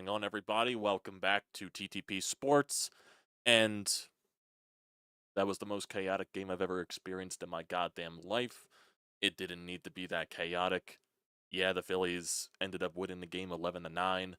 going on, everybody? Welcome back to TTP Sports. And that was the most chaotic game I've ever experienced in my goddamn life. It didn't need to be that chaotic. Yeah, the Phillies ended up winning the game 11-9.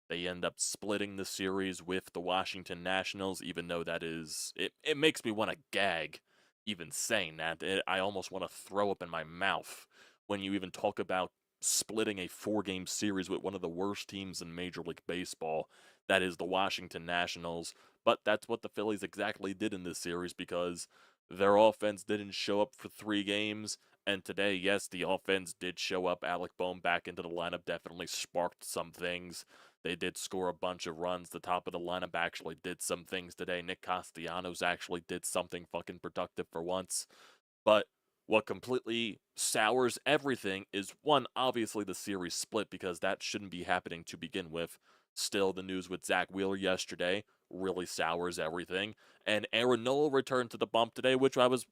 They end up splitting the series with the Washington Nationals, even though it makes me want to gag even saying that. I almost want to throw up in my mouth when you even talk about splitting a 4-game series with one of the worst teams in Major League Baseball. That is the Washington Nationals. But that's what the Phillies exactly did in this series because their offense didn't show up for 3 games. And today, yes, the offense did show up. Alec Bohm back into the lineup definitely sparked some things. They did score a bunch of runs. The top of the lineup actually did some things today. Nick Castellanos actually did something fucking productive for once. But what completely sours everything is, one, obviously the series split because that shouldn't be happening to begin with. Still, the news with Zach Wheeler yesterday really sours everything. And Aaron Nola returned to the bump today, which I was,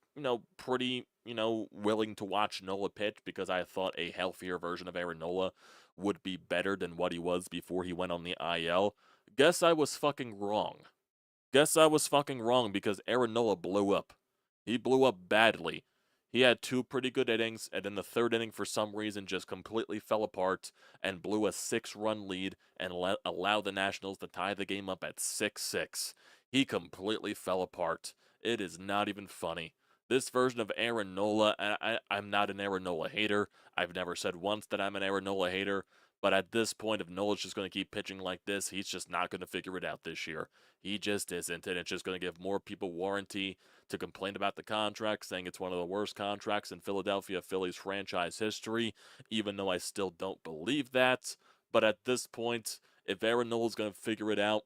pretty, willing to watch Nola pitch because I thought a healthier version of Aaron Nola would be better than what he was before he went on the IL. Guess I was fucking wrong. Guess I was fucking wrong because Aaron Nola blew up. He blew up badly. He had 2 pretty good innings, and in the 3rd inning, for some reason, just completely fell apart and blew a 6-run lead and allowed the Nationals to tie the game up at 6-6. He completely fell apart. It is not even funny. This version of Aaron Nola, I'm not an Aaron Nola hater. I've never said once that I'm an Aaron Nola hater. But at this point, if Nola's just going to keep pitching like this, he's just not going to figure it out this year. He just isn't, and it's just going to give more people warranty to complain about the contract, saying it's one of the worst contracts in Philadelphia Phillies franchise history, even though I still don't believe that. But at this point, if Aaron Nola's going to figure it out,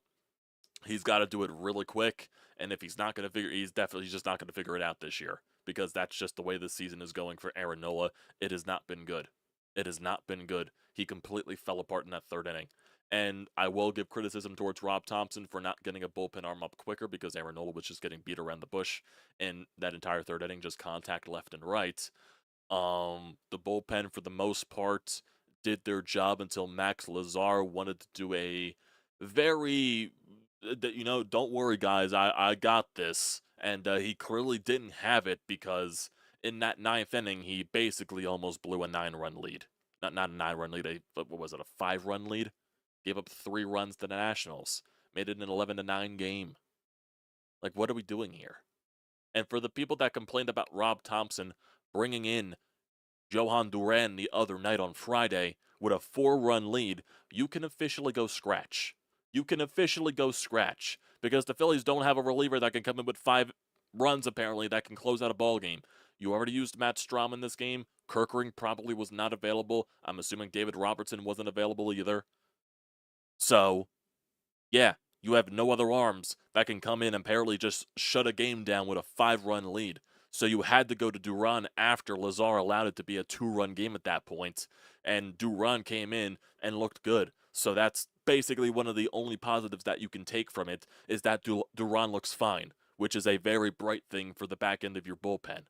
he's got to do it really quick. And if he's not going to he's just not going to figure it out this year because that's just the way this season is going for Aaron Nola. It has not been good. It has not been good. He completely fell apart in that 3rd inning. And I will give criticism towards Rob Thompson for not getting a bullpen arm up quicker because Aaron Nola was just getting beat around the bush in that entire 3rd inning, just contact left and right. The bullpen, for the most part, did their job until Max Lazar wanted to do a very, don't worry, guys, I got this. And he clearly didn't have it because in that 9th inning, he basically almost blew a 9-run lead. Not a 9-run lead, what was it, a 5-run lead? Gave up 3 runs to the Nationals. Made it an 11-9 game. Like, what are we doing here? And for the people that complained about Rob Thompson bringing in Johan Duran the other night on Friday with a 4-run lead, you can officially go scratch. You can officially go scratch because the Phillies don't have a reliever that can come in with 5 runs, apparently, that can close out a ball game. You already used Matt Strahm in this game. Kerkering probably was not available. I'm assuming David Robertson wasn't available either. So, yeah, you have no other arms that can come in and apparently just shut a game down with a 5-run lead. So you had to go to Duran after Lazar allowed it to be a 2-run game at that point. And Duran came in and looked good. So that's basically one of the only positives that you can take from it is that Duran looks fine, which is a very bright thing for the back end of your bullpen.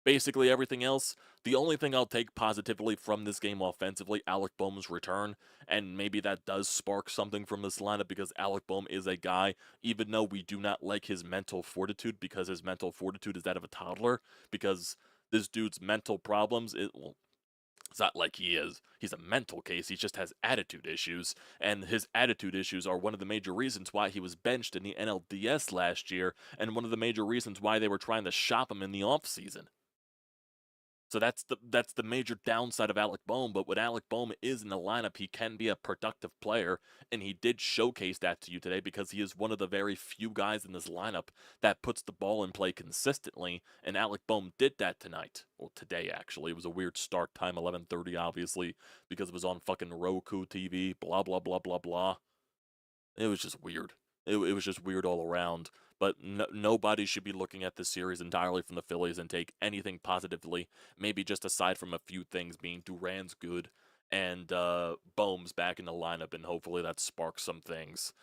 Basically everything else, the only thing I'll take positively from this game offensively, Alec Bohm's return, and maybe that does spark something from this lineup because Alec Bohm is a guy, even though we do not like his mental fortitude because his mental fortitude is that of a toddler, because this dude's mental problems, it's not like he's a mental case, he just has attitude issues, and his attitude issues are one of the major reasons why he was benched in the NLDS last year, and one of the major reasons why they were trying to shop him in the offseason. So that's the major downside of Alec Bohm, but when Alec Bohm is in the lineup, he can be a productive player, and he did showcase that to you today because he is one of the very few guys in this lineup that puts the ball in play consistently, and Alec Bohm did that tonight. Well, today, actually. It was a weird start time, 11:30, obviously, because it was on fucking Roku TV, blah, blah, blah, blah, blah. It was just weird. It was just weird all around. But nobody should be looking at this series entirely from the Phillies and take anything positively. Maybe just aside from a few things being Duran's good and Bohm's back in the lineup, and hopefully that sparks some things.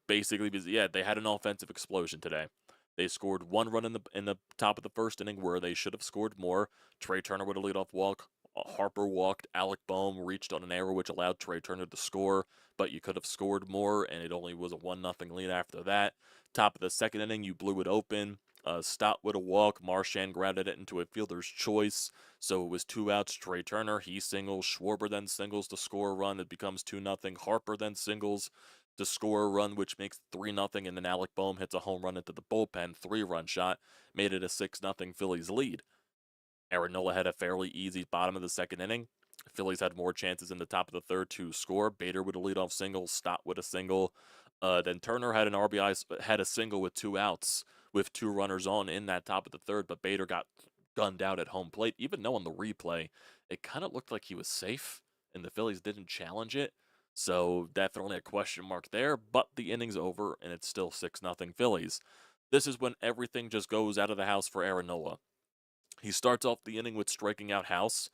Basically, yeah, they had an offensive explosion today. They scored 1 run in the top of the 1st inning where they should have scored more. Trey Turner with a leadoff walk, Harper walked, Alec Boehm reached on an error which allowed Trey Turner to score, but you could have scored more, and it only was a 1-0 lead after that. Top of the second inning, you blew it open. Stott with a walk. Marchand grounded it into a fielder's choice. So it was 2 outs. Trey Turner, he singles. Schwarber then singles to score a run. It becomes 2-0. Harper then singles to score a run, which makes 3-0. And then Alec Boehm hits a home run into the bullpen. 3-run shot. Made it a 6-0 Phillies lead. Aaron Nola had a fairly easy bottom of the second inning. Phillies had more chances in the top of the third to score. Bader with a leadoff single, Stott with a single. Then Turner had an RBI, had a single with 2 outs, with 2 runners on in that top of the third, but Bader got gunned out at home plate. Even though on the replay, it kind of looked like he was safe, and the Phillies didn't challenge it. So definitely a question mark there, but the inning's over, and it's still 6-0 Phillies. This is when everything just goes out of the house for Aaron Nola. He starts off the inning with striking out House.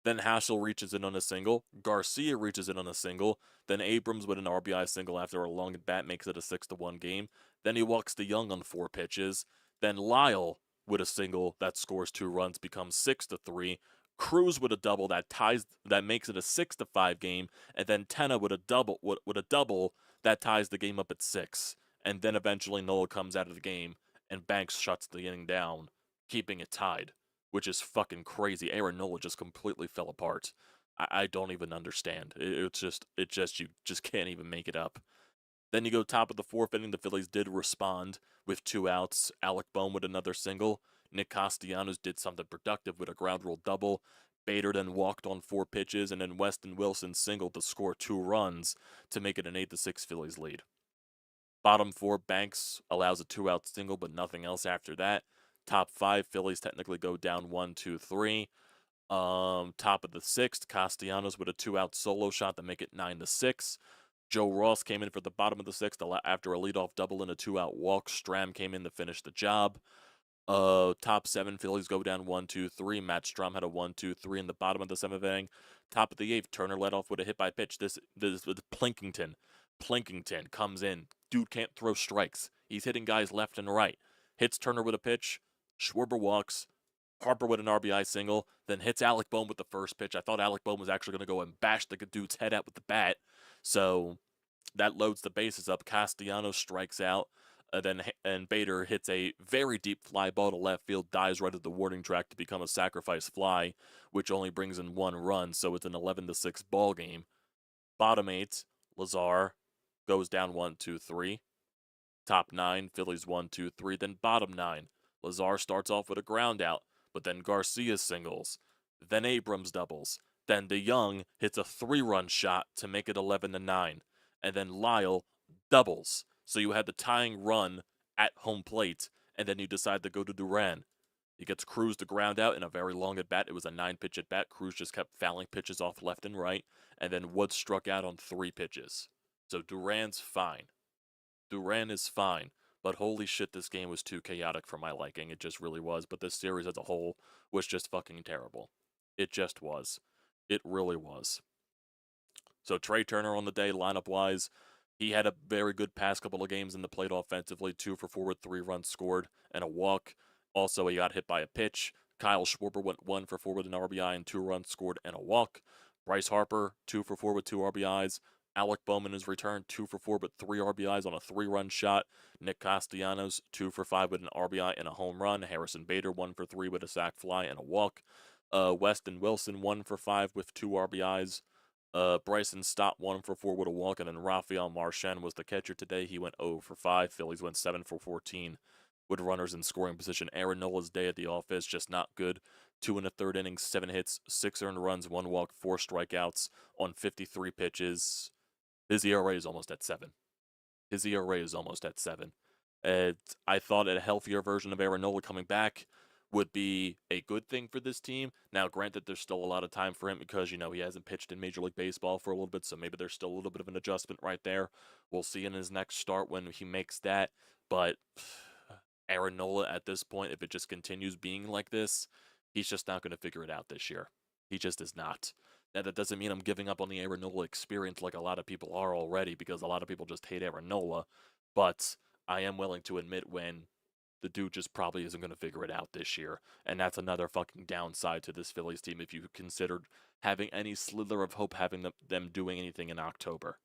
Then Haschel reaches in on a single. Garcia reaches in on a single. Then Abrams with an RBI single after a long at bat makes it a 6-1 game. Then he walks DeYoung on 4 pitches. Then Lyle with a single that scores 2 runs becomes 6-3. Cruz with a double that makes it a 6-5 game, and then Tenna with a double that ties the game up at 6. And then eventually Nola comes out of the game and Banks shuts the inning down, keeping it tied, which is fucking crazy. Aaron Nola just completely fell apart. I don't even understand. You just can't even make it up. Then you go top of the 4th inning. The Phillies did respond with 2 outs. Alec Boehm with another single. Nick Castellanos did something productive with a ground rule double. Bader then walked on 4 pitches, and then Weston Wilson singled to score 2 runs to make it an 8-6 Phillies lead. Bottom 4, Banks allows a 2-out single, but nothing else after that. Top 5, Phillies technically go down 1-2-3. Top of the 6th, Castellanos with a 2-out solo shot to make it 9-6. Joe Ross came in for the bottom of the 6th after a leadoff double and a 2-out walk. Stram came in to finish the job. Top 7, Phillies go down 1-2-3. Matt Strom had a 1-2-3 in the bottom of the 7th inning. Top of the 8th, Turner led off with a hit by pitch. This with Plinkington. Plinkington comes in. Dude can't throw strikes. He's hitting guys left and right. Hits Turner with a pitch. Schwarber walks. Harper with an RBI single, then hits Alec Boehm with the first pitch. I thought Alec Boehm was actually going to go and bash the dude's head out with the bat. So that loads the bases up. Castellanos strikes out. And Bader hits a very deep fly ball to left field, dives right at the warning track to become a sacrifice fly, which only brings in 1 run. So it's an 11-6 ball game. Bottom 8, Lazar goes down 1-2-3. Top 9, Phillies 1-2-3. Then bottom 9, Lazar starts off with a ground out, but then Garcia singles. Then Abrams doubles. Then DeYoung hits a 3-run shot to make it 11-9. And then Lyle doubles. So you had the tying run at home plate, and then you decide to go to Duran. He gets Cruz to ground out in a very long at bat. It was a 9-pitch at bat. Cruz just kept fouling pitches off left and right, and then Woods struck out on 3 pitches. So Duran's fine. Duran is fine, but holy shit, this game was too chaotic for my liking. It just really was. But this series as a whole was just fucking terrible. It just was. It really was. So Trey Turner on the day, lineup-wise, he had a very good past couple of games in the plate offensively. 2 for 4 with 3 runs scored and a walk. Also, he got hit by a pitch. Kyle Schwarber went 1 for 4 with an RBI and 2 runs scored and a walk. Bryce Harper, 2 for 4 with 2 RBIs. Alec Bowman is returned 2 for 4 but 3 RBIs on a 3-run shot. Nick Castellanos 2 for 5 with an RBI and a home run. Harrison Bader 1 for 3 with a sac fly and a walk. Weston Wilson 1 for 5 with 2 RBIs. Bryson Stott 1 for 4 with a walk, and then Rafael Marchand was the catcher today. He went 0 for 5. Phillies went 7 for 14 with runners in scoring position. Aaron Nola's day at the office, just not good. 2 1/3 innings, 7 hits, 6 earned runs, 1 walk, 4 strikeouts on 53 pitches. His ERA is almost at 7. His ERA is almost at 7. I thought a healthier version of Aaron Nola coming back would be a good thing for this team. Now, granted, there's still a lot of time for him because, you know, he hasn't pitched in Major League Baseball for a little bit, so maybe there's still a little bit of an adjustment right there. We'll see in his next start when he makes that, but Aaron Nola at this point, if it just continues being like this, he's just not going to figure it out this year. He just is not. Now, that doesn't mean I'm giving up on the Aaron Nola experience like a lot of people are already, because a lot of people just hate Aaron Nola, but I am willing to admit when The dude just probably isn't going to figure it out this year. And that's another fucking downside to this Phillies team if you considered having any slither of hope having them doing anything in October.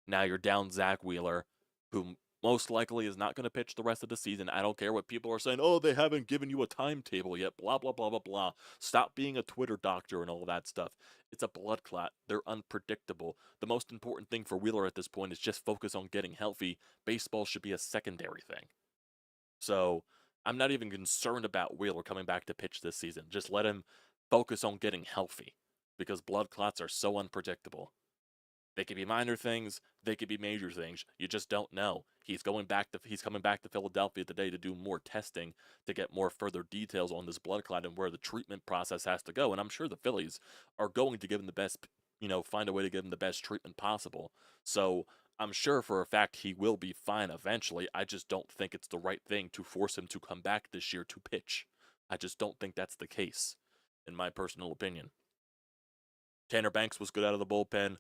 Now you're down Zach Wheeler, who most likely is not going to pitch the rest of the season. I don't care what people are saying. Oh, they haven't given you a timetable yet. Blah, blah, blah, blah, blah. Stop being a Twitter doctor and all that stuff. It's a blood clot. They're unpredictable. The most important thing for Wheeler at this point is just focus on getting healthy. Baseball should be a secondary thing. So I'm not even concerned about Wheeler coming back to pitch this season. Just let him focus on getting healthy because blood clots are so unpredictable. They could be minor things, they could be major things. You just don't know. He's coming back to Philadelphia today to do more testing to get more further details on this blood clot and where the treatment process has to go. And I'm sure the Phillies are going to give him the best, find a way to give him the best treatment possible. So I'm sure for a fact he will be fine eventually. I just don't think it's the right thing to force him to come back this year to pitch. I just don't think that's the case, in my personal opinion. Tanner Banks was good out of the bullpen.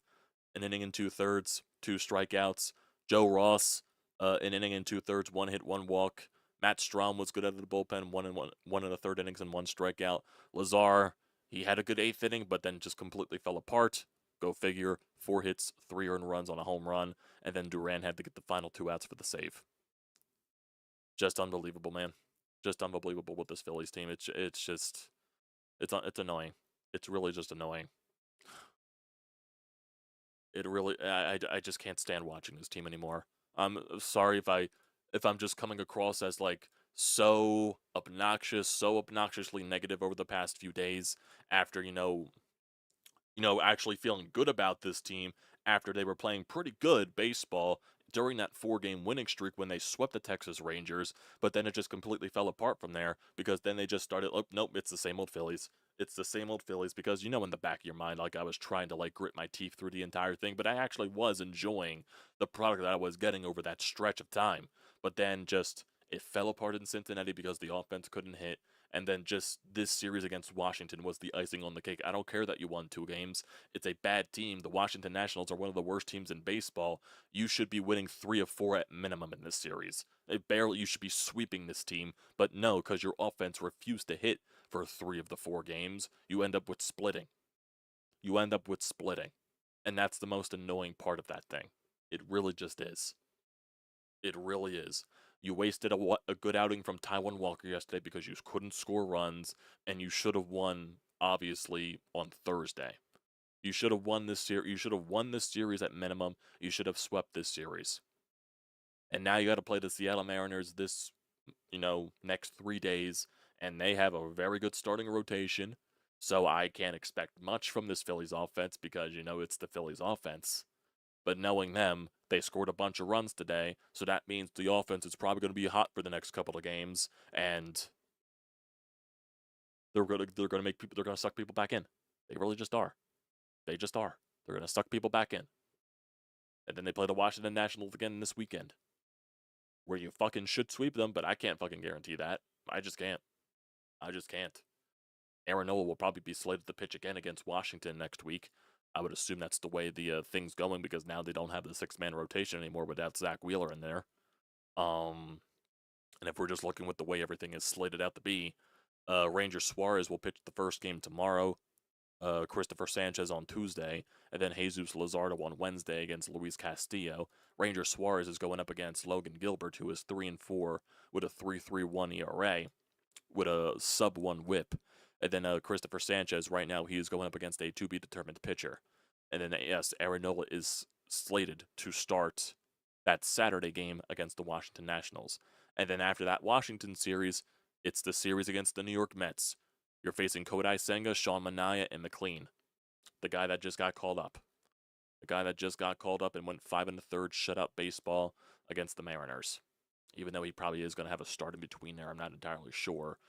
An inning and 2/3, 2 strikeouts. Joe Ross, an inning and 2/3, 1 hit, 1 walk. Matt Strahm was good out of the bullpen, 1 and a third innings and 1 strikeout. Lazar, he had a good 8th inning, but then just completely fell apart. Go figure. 4 hits, 3 earned runs on a home run, and then Duran had to get the final 2 outs for the save. Just unbelievable, man. Just unbelievable with this Phillies team. It's annoying. It's really just annoying. It really, I just can't stand watching this team anymore. I'm sorry if I'm just coming across as like so obnoxious, so obnoxiously negative over the past few days after, actually feeling good about this team after they were playing pretty good baseball during that 4-game winning streak when they swept the Texas Rangers, but then it just completely fell apart from there because then they just started, oh, nope, it's the same old Phillies. It's the same old Phillies because, in the back of your mind, like I was trying to like grit my teeth through the entire thing, but I actually was enjoying the product that I was getting over that stretch of time. But then just it fell apart in Cincinnati because the offense couldn't hit. And then just this series against Washington was the icing on the cake. I don't care that you won 2 games. It's a bad team. The Washington Nationals are one of the worst teams in baseball. You should be winning 3 of 4 at minimum in this series. You should be sweeping this team, but no, because your offense refused to hit for 3 of the 4 games, you end up with splitting. And that's the most annoying part of that thing. It really just is. It really is. You wasted a good outing from Taijuan Walker yesterday because you couldn't score runs, and you should have won, obviously, on Thursday. You should have won this series. You should have won this series at minimum. You should have swept this series. And now you got to play the Seattle Mariners this, next 3 days, and they have a very good starting rotation. So I can't expect much from this Phillies offense because, it's the Phillies offense. But knowing them, they scored a bunch of runs today, so that means the offense is probably going to be hot for the next couple of games, and they're going to suck people back in. They really just are. They just are. They're going to suck people back in. And then they play the Washington Nationals again this weekend, where you fucking should sweep them, but I can't fucking guarantee that. I just can't. Aaron Nola will probably be slated to pitch again against Washington next week. I would assume that's the way the thing's going because now they don't have the 6-man rotation anymore without Zach Wheeler in there. And if we're just looking with the way everything is slated out to be, Ranger Suarez will pitch the first game tomorrow. Christopher Sanchez on Tuesday, and then Jesus Luzardo on Wednesday against Luis Castillo. Ranger Suarez is going up against Logan Gilbert, who is 3-4 with a 3.31 ERA, with a sub-1 WHIP. And then Christopher Sanchez, right now, he is going up against a to-be-determined pitcher. And then, yes, Aaron Nola is slated to start that Saturday game against the Washington Nationals. And then after that Washington series, it's the series against the New York Mets. You're facing Kodai Senga, Sean Manaea, and McLean, the guy that just got called up. And went 5 1/3 shutout baseball against the Mariners. Even though he probably is going to have a start in between there, I'm not entirely sure.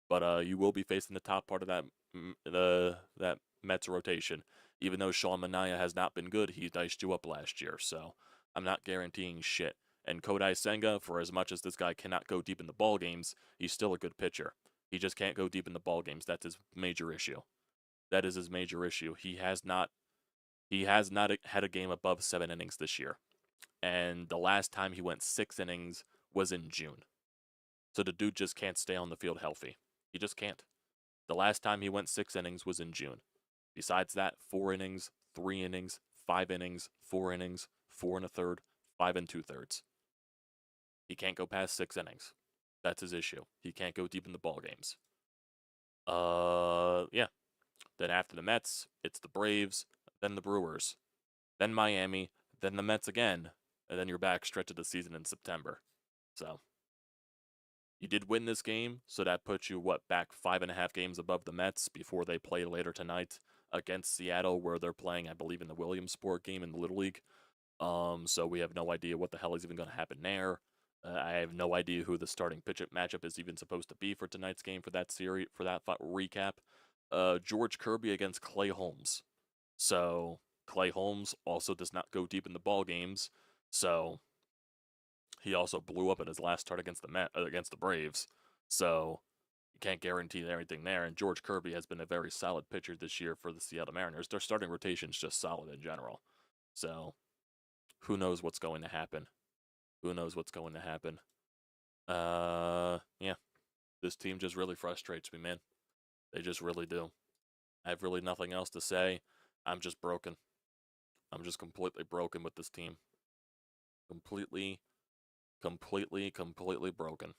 But you will be facing the top part of that Mets rotation. Even though Sean Manaea has not been good, he diced you up last year, so I'm not guaranteeing shit. And Kodai Senga, for as much as this guy cannot go deep in the ball games, he's still a good pitcher. He just can't go deep in the ball games. That's his major issue. That is his major issue. He has not had a game above 7 innings this year. And the last time he went 6 innings was in June. So the dude just can't stay on the field healthy. He just can't. The last time he went 6 innings was in June. Besides that, 4 innings, 3 innings, 5 innings, 4 innings, 4 and a third, 5 and 2/3. He can't go past 6 innings. That's his issue. He can't go deep in the ball games. Yeah. Then after the Mets, it's the Braves, then the Brewers, then Miami, then the Mets again, and then you're back stretch of the season in September. So you did win this game, so that puts you back 5.5 games above the Mets before they play later tonight against Seattle, where they're playing, I believe, in the Williamsport game in the Little League. So we have no idea what the hell is even going to happen there. I have no idea who the starting pitch matchup is even supposed to be for tonight's game for that series, for that recap. George Kirby against Clay Holmes. So Clay Holmes also does not go deep in the ball games. So he also blew up in his last start against the Braves. So you can't guarantee anything there. And George Kirby has been a very solid pitcher this year for the Seattle Mariners. Their starting rotation is just solid in general. So who knows what's going to happen? Who knows what's going to happen? Yeah. This team just really frustrates me, man. They just really do. I have really nothing else to say. I'm just broken. I'm just completely broken with this team. Completely broken.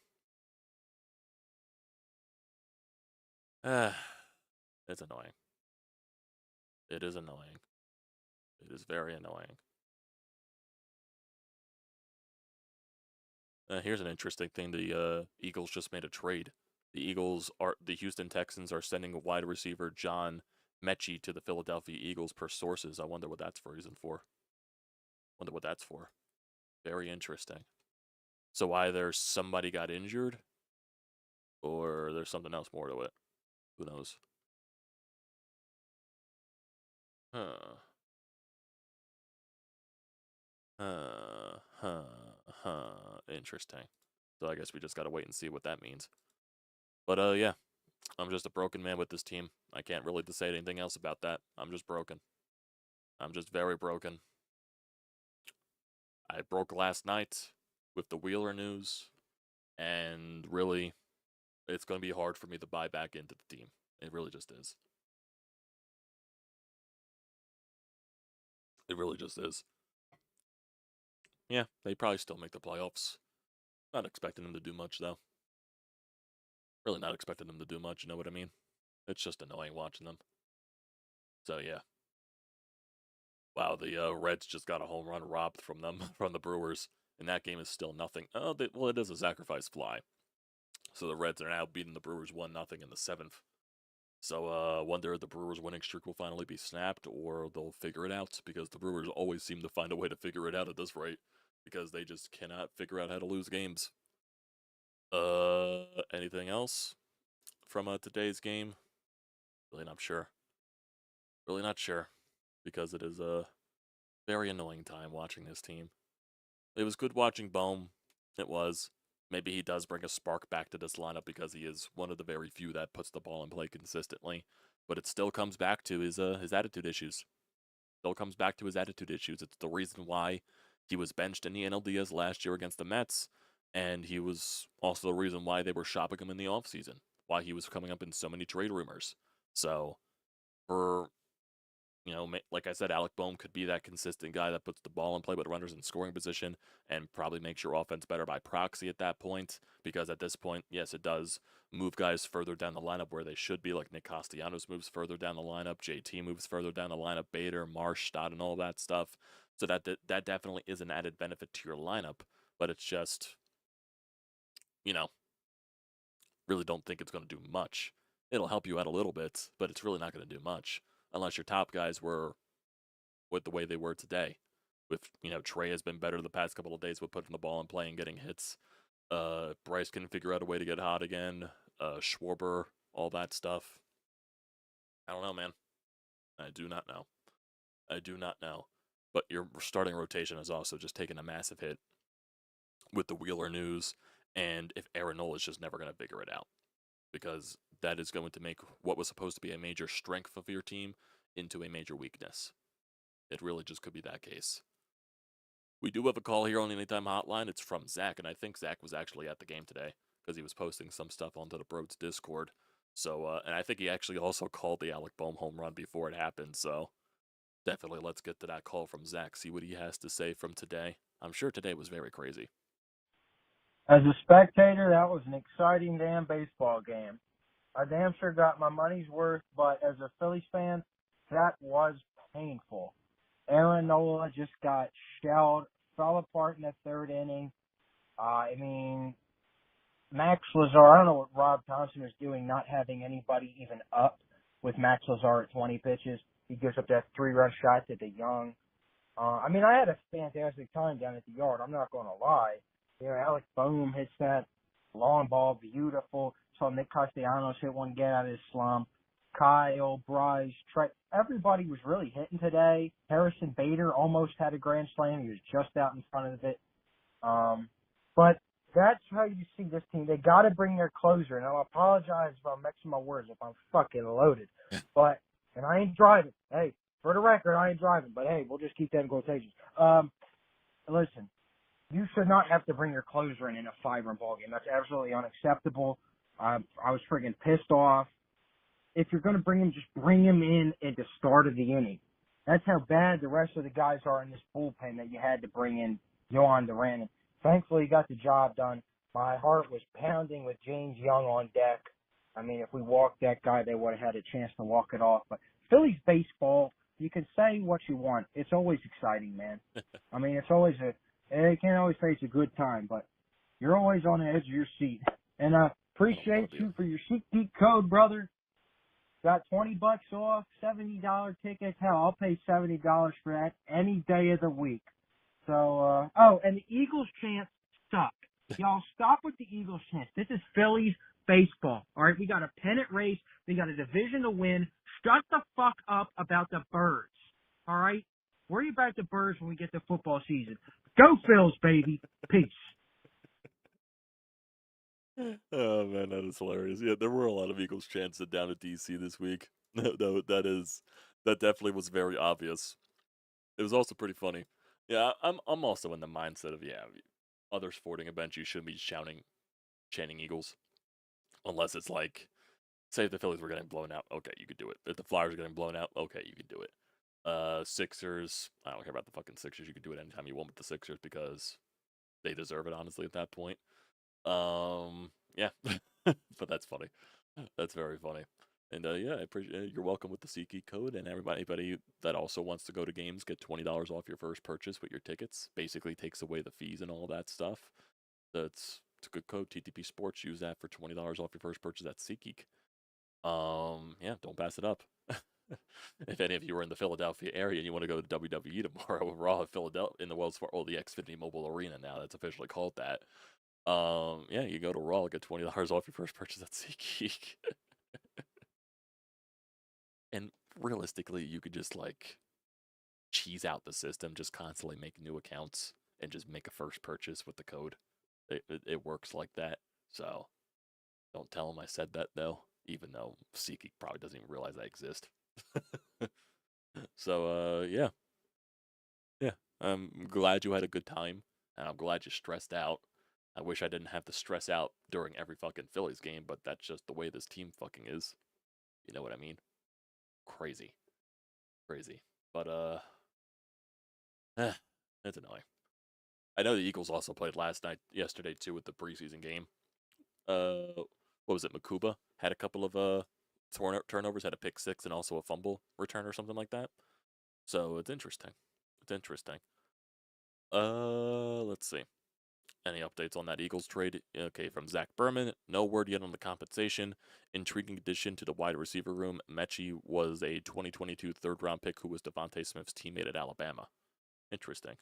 It's annoying. It is annoying. It is very annoying. Here's an interesting thing. The Eagles just made a trade. The Houston Texans are sending a wide receiver, John Mechie, to the Philadelphia Eagles per sources. I wonder what that's for. Wonder what that's for. Very interesting. So either somebody got injured, or there's something else more to it. Who knows? Huh. Interesting. So I guess we just gotta wait and see what that means. But yeah, I'm just a broken man with this team. I can't really say anything else about that. I'm just broken. I'm just very broken. I broke last night with the Wheeler news, and really, it's going to be hard for me to buy back into the team. It really just is. It really just is. Yeah, they probably still make the playoffs. Not expecting them to do much, though. Really not expecting them to do much, you know what I mean? It's just annoying watching them. So, yeah. Wow, the Reds just got a home run robbed from them, from the Brewers. And that game is still nothing. Oh, well, it is a sacrifice fly. So the Reds are now beating the Brewers 1-0 in the 7th. So wonder if the Brewers' winning streak will finally be snapped, or they'll figure it out, because the Brewers always seem to find a way to figure it out at this rate, because they just cannot figure out how to lose games. Anything else from today's game? Really not sure. Really not sure, because it is a very annoying time watching this team. It was good watching Bohm. It was. Maybe he does bring a spark back to this lineup, because he is one of the very few that puts the ball in play consistently. But it still comes back to his attitude issues. Still comes back to his attitude issues. It's the reason why he was benched in the NLDS last year against the Mets, and he was also the reason why they were shopping him in the offseason, why he was coming up in so many trade rumors. So, for like I said, Alec Bohm could be that consistent guy that puts the ball in play with runners in scoring position and probably makes your offense better by proxy at that point. Because at this point, yes, it does move guys further down the lineup where they should be, like Nick Castellanos moves further down the lineup, JT moves further down the lineup, Bader, Marsh, Stott, and all that stuff. So that definitely is an added benefit to your lineup, but it's just, really don't think it's going to do much. It'll help you out a little bit, but it's really not going to do much unless your top guys were with the way they were today. With Trey has been better the past couple of days with putting the ball in play and getting hits. Bryce can figure out a way to get hot again. Schwarber, all that stuff. I don't know, man. I do not know. I do not know. But your starting rotation has also just taken a massive hit with the Wheeler news, and if Aaron Nola is just never going to figure it out, because that is going to make what was supposed to be a major strength of your team into a major weakness. It really just could be that case. We do have a call here on the Anytime Hotline. It's from Zach, and I think Zach was actually at the game today. because he was posting some stuff onto the Brodes Discord. So, and I think he actually also called the Alec Boehm home run before it happened. So, definitely let's get to that call from Zach, see what he has to say from today. I'm sure today was very crazy. As a spectator, that was an exciting damn baseball game. I damn sure got my money's worth, but as a Phillies fan, that was painful. Aaron Nola just got shelled, fell apart in the third inning. I mean, Max Lazar, I don't know what Rob Thompson was doing not having anybody even up with Max Lazar at 20 pitches. He gives up that 3-run shot to DeYoung. I mean, I had a fantastic time down at the yard. I'm not going to lie. You know, Alec Boehm hits that long ball, beautiful. Saw Nick Castellanos hit one, get out of his slump. Kyle, Bryce, Trey, everybody was really hitting today. Harrison Bader almost had a grand slam. He was just out in front of it. But that's how you see this team. They got to bring their closer. And I'll apologize if I'm mixing my words, if I'm fucking loaded. But, and I ain't driving. Hey, for the record, I ain't driving. But, hey, we'll just keep that in quotations. Listen, you should not have to bring your closer in a 5-run ball game. That's absolutely unacceptable. I was friggin' pissed off. If you're going to bring him, just bring him in at the start of the inning. That's how bad the rest of the guys are in this bullpen that you had to bring in Yohan Duran. Thankfully, he got the job done. My heart was pounding with James Young on deck. I mean, if we walked that guy, they would have had a chance to walk it off. But Phillies baseball, you can say what you want. It's always exciting, man. I mean, it can't always say it's a good time, but you're always on the edge of your seat. And appreciate you for your SeatGeek code, brother. Got $20 off, $70 tickets. Hell, I'll pay $70 for that any day of the week. So, and the Eagles chants suck. Y'all stop with the Eagles chants. This is Phillies baseball. All right, we got a pennant race. We got a division to win. Shut the fuck up about the Birds. All right? Worry about the Birds when we get to football season. Go Phils, baby. Peace. Oh man, that is hilarious. Yeah, there were a lot of Eagles chants down at DC this week. That definitely was very obvious. It was also pretty funny. Yeah, I'm also in the mindset of other sporting events you shouldn't be chanting Eagles, unless it's like, say if the Phillies were getting blown out, okay, you could do it. If the Flyers are getting blown out, okay, you could do it. Sixers, I don't care about the fucking Sixers. You could do it anytime you want with the Sixers because they deserve it, honestly, at that point. Yeah, but that's funny. That's very funny. And yeah, I appreciate you're welcome with the SeatGeek code, and anybody that also wants to go to games get $20 off your first purchase with your tickets. Basically, takes away the fees and all that stuff. It's a good code. TTP Sports. Use that for $20 off your first purchase at SeatGeek. Yeah, don't pass it up. If any of you are in the Philadelphia area and you want to go to WWE tomorrow, Raw Philadelphia in the Wells Fargo, the Xfinity Mobile Arena now, that's officially called that. Yeah, you go to Raw, get $20 off your first purchase at SeatGeek. And realistically, you could just like cheese out the system, just constantly make new accounts and just make a first purchase with the code. It works like that. So don't tell them I said that though, even though SeatGeek probably doesn't even realize I exist. So yeah. I'm glad you had a good time, and I'm glad you stressed out. I wish I didn't have to stress out during every fucking Phillies game, but that's just the way this team fucking is. You know what I mean? Crazy. But it's annoying. I know the Eagles also played yesterday too, with the preseason game. What was it? Makuba had a couple of turnovers, had a pick six, and also a fumble return or something like that. So it's interesting. Let's see. Any updates on that Eagles trade? Okay, from Zach Berman. No word yet on the compensation. Intriguing addition to the wide receiver room. Mechie was a 2022 third-round pick who was Devontae Smith's teammate at Alabama. Interesting.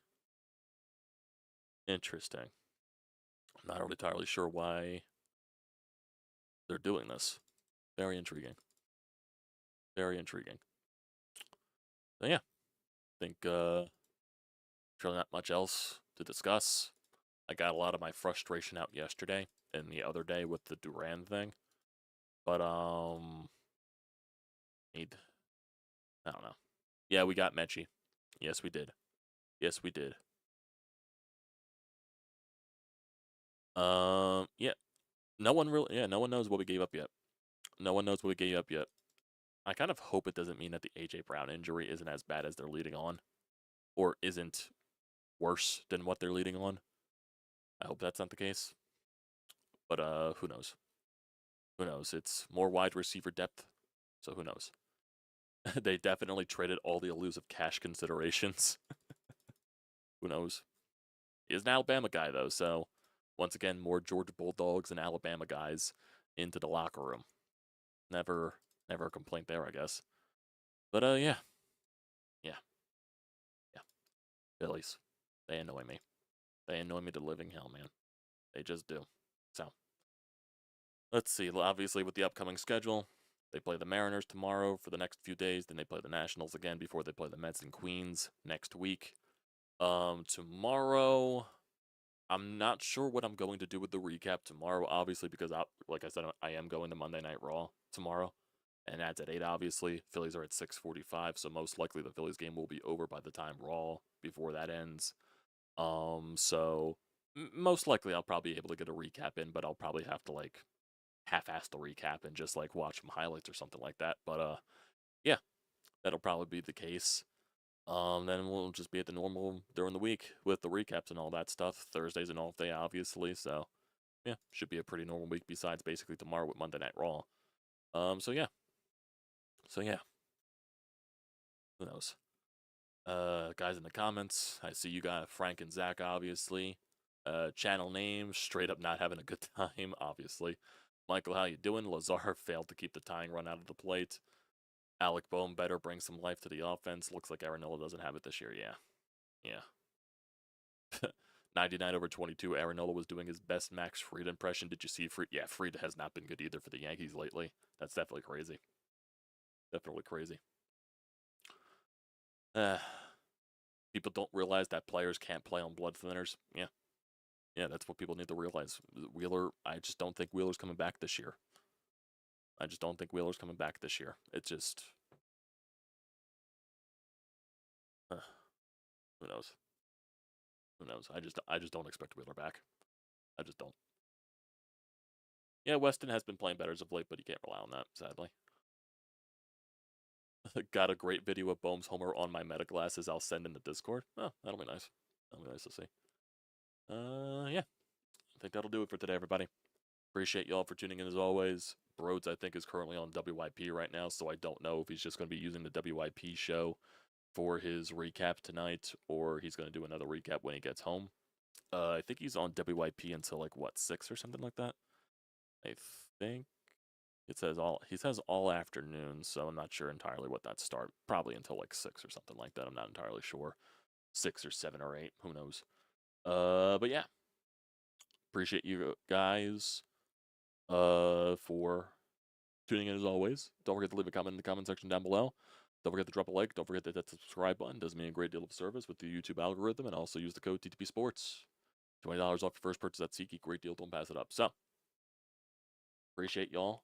I'm not entirely sure why they're doing this. Very intriguing. So yeah, I think really not much else to discuss. I got a lot of my frustration out yesterday and the other day with the Duran thing. But I don't know. Yeah, we got Mechie. Yes, we did. Yeah. No one really, yeah, no one knows what we gave up yet. No one knows what we gave up yet. I kind of hope it doesn't mean that the A.J. Brown injury isn't as bad as they're leading on, or isn't worse than what they're leading on. I hope that's not the case. But who knows? Who knows? It's more wide receiver depth, so who knows? They definitely traded all the elusive cash considerations. Who knows? He's an Alabama guy though, so once again, more Georgia Bulldogs and Alabama guys into the locker room. Never a complaint there, I guess. But yeah. Phillies. They annoy me. They annoy me to living hell, man. They just do. So, let's see. Obviously, with the upcoming schedule, they play the Mariners tomorrow for the next few days. Then they play the Nationals again before they play the Mets and Queens next week. Tomorrow, I'm not sure what I'm going to do with the recap tomorrow, obviously, because, like I said, I am going to Monday Night Raw tomorrow. And that's at 8, obviously. Phillies are at 6:45, so most likely the Phillies game will be over by the time Raw before that ends. So most likely I'll probably be able to get a recap in, but I'll probably have to like half-ass the recap and just like watch some highlights or something like that. But yeah, that'll probably be the case. Then we'll just be at the normal during the week with the recaps and all that stuff. Thursday's an off day, obviously, so yeah, should be a pretty normal week. Besides basically tomorrow with Monday Night Raw. So yeah, who knows? Guys in the comments, I see you got Frank and Zach, obviously. Channel name, straight up not having a good time, obviously. Michael, how you doing? Lazar failed to keep the tying run out of the plate. Alec Boehm better bring some life to the offense. Looks like Aaron Nola doesn't have it this year. Yeah. 99/22. Aaron Nola was doing his best Max Fried impression. Did you see Fried? Yeah, Fried has not been good either for the Yankees lately. That's definitely crazy. Definitely crazy. People don't realize that players can't play on blood thinners. Yeah, that's what people need to realize. Wheeler, I just don't think Wheeler's coming back this year. I just don't think Wheeler's coming back this year. It's just, who knows? Who knows? I just don't expect Wheeler back. I just don't. Yeah, Weston has been playing better as of late, but you can't rely on that, sadly. Got a great video of Bohm's homer on my meta glasses. I'll send in the Discord. Oh, that'll be nice. That'll be nice to see. Yeah. I think that'll do it for today, everybody. Appreciate y'all for tuning in as always. Brodes, I think, is currently on WYP right now, so I don't know if he's just going to be using the WYP show for his recap tonight, or he's going to do another recap when he gets home. I think he's on WYP until like what, 6 or something like that. I think he says all afternoon, so I'm not sure entirely what that start. Probably until like 6 or something like that. I'm not entirely sure. 6 or 7 or 8, who knows? But yeah, appreciate you guys for tuning in as always. Don't forget to leave a comment in the comment section down below. Don't forget to drop a like. Don't forget to hit that subscribe button. It does me a great deal of service with the YouTube algorithm. And also use the code TTPSPORTS. $20 off your first purchase at SEATGEEK. Great deal. Don't pass it up. So, appreciate y'all.